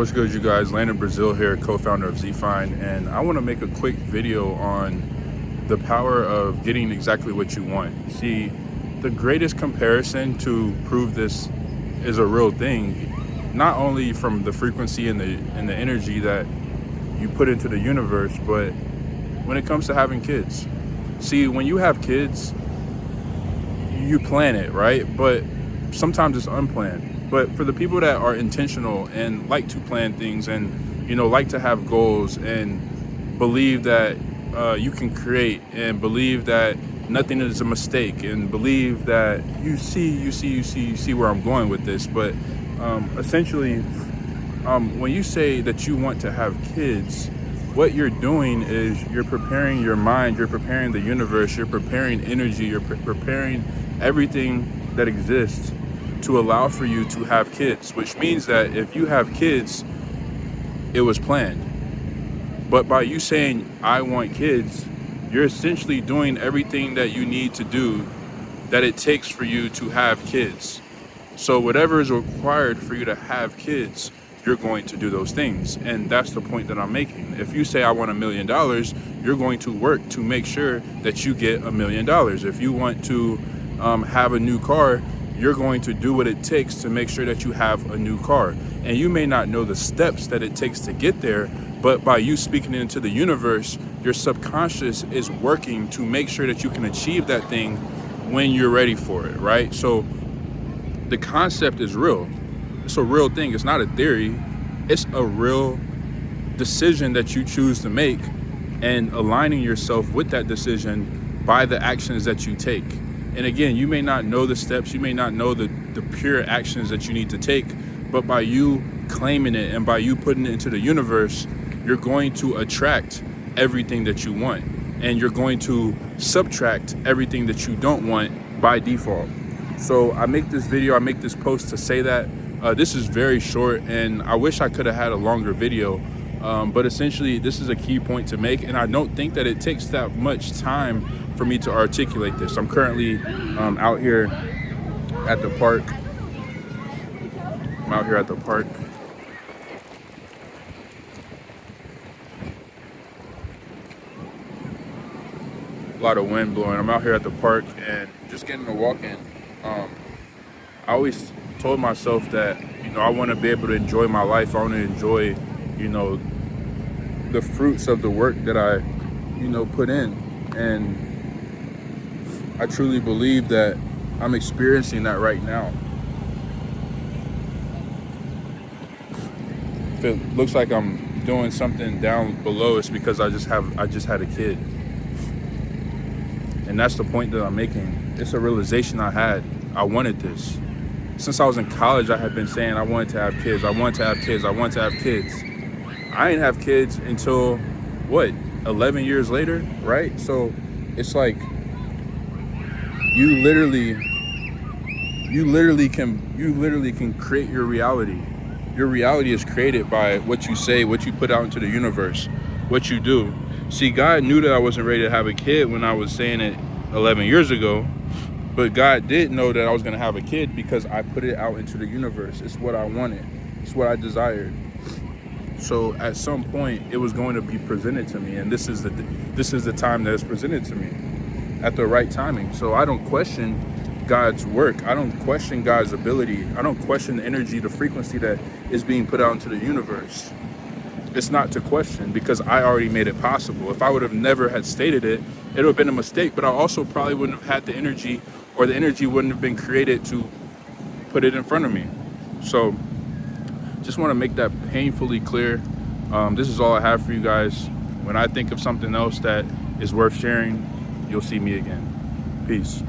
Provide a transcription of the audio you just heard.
What's good, you guys? Landon, Brazile here, co-founder of ZFind, and I want to make a quick video on the power of getting exactly what you want. See, the greatest comparison to prove this is a real thing, not only from the frequency and the energy that you put into the universe, but when it comes to having kids. See, when you have kids, you plan it, right? But sometimes it's unplanned. But for the people that are intentional and like to plan things and, like to have goals and believe that you can create and believe that nothing is a mistake and believe that you see where I'm going with this. But essentially, when you say that you want to have kids, what you're doing is you're preparing your mind, you're preparing the universe, you're preparing energy, you're preparing everything that exists to allow for you to have kids, which means that if you have kids, it was planned. But by you saying, I want kids, you're essentially doing everything that you need to do that it takes for you to have kids. So whatever is required for you to have kids, you're going to do those things. And that's the point that I'm making. If you say, I want $1 million, you're going to work to make sure that you get $1 million. If you want to have a new car, you're going to do what it takes to make sure that you have a new car. And you may not know the steps that it takes to get there, but by you speaking into the universe, your subconscious is working to make sure that you can achieve that thing when you're ready for it, right? So the concept is real. It's a real thing. It's not a theory. It's a real decision that you choose to make and aligning yourself with that decision by the actions that you take. And again, you may not know the steps, you may not know the pure actions that you need to take, but by you claiming it and by you putting it into the universe, you're going to attract everything that you want. And you're going to subtract everything that you don't want by default. So I make this video, I make this post to say that this is very short, and I wish I could have had a longer video. But essentially, this is a key point to make, and I don't think that it takes that much time for me to articulate this. I'm currently out here at the park. I'm out here at the park. A lot of wind blowing. I'm out here at the park and just getting a walk in. I always told myself that, I want to be able to enjoy my life. I want to enjoy, the fruits of the work that I, put in. And I truly believe that I'm experiencing that right now. If it looks like I'm doing something down below, it's because I just had a kid. And that's the point that I'm making. It's a realization I had. I wanted this. Since I was in college, I had been saying I wanted to have kids. I wanted to have kids. I wanted to have kids. I didn't have kids until 11 years later, right? So it's like you literally can create your reality. Your reality is created by what you say, what you put out into the universe, what you do. See, God knew that I wasn't ready to have a kid when I was saying it 11 years ago, but God did know that I was going to have a kid because I put it out into the universe. It's what I wanted. It's what I desired. So at some point, it was going to be presented to me, and this is the time that it's presented to me at the right timing. So I don't question God's work. I don't question God's ability. I don't question the energy, the frequency that is being put out into the universe. It's not to question because I already made it possible. If I would have never had stated it, it would have been a mistake, but I also probably wouldn't have had the energy, or the energy wouldn't have been created to put it in front of me. So just want to make that painfully clear. This is all I have for you guys. When I think of something else that is worth sharing, you'll see me again. Peace.